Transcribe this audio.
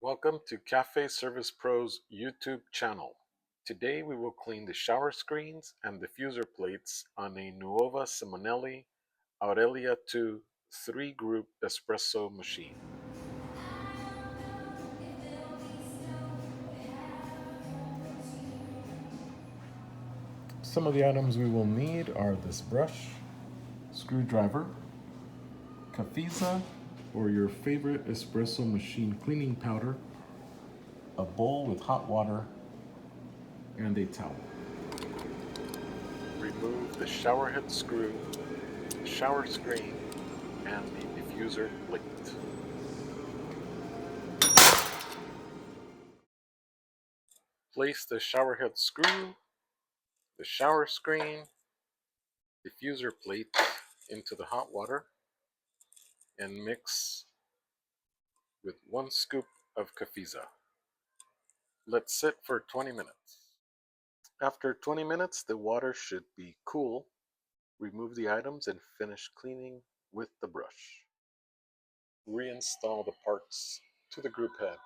Welcome to Cafe Service Pro's YouTube channel. Today we will clean the shower screens and diffuser plates on a Nuova Simonelli Aurelia II 3-group espresso machine. Some of the items we will need are this brush, screwdriver, cafeza or your favorite espresso machine cleaning powder, a bowl with hot water, and a towel. Remove the shower head screw, shower screen, and the diffuser plate. Place the shower head screw, the shower screen, diffuser plate into the hot water and mix with 1 scoop of cafeza. Let's sit for 20 minutes. After 20 minutes, the water should be cool. Remove the items and finish cleaning with the brush. Reinstall the parts to the group head.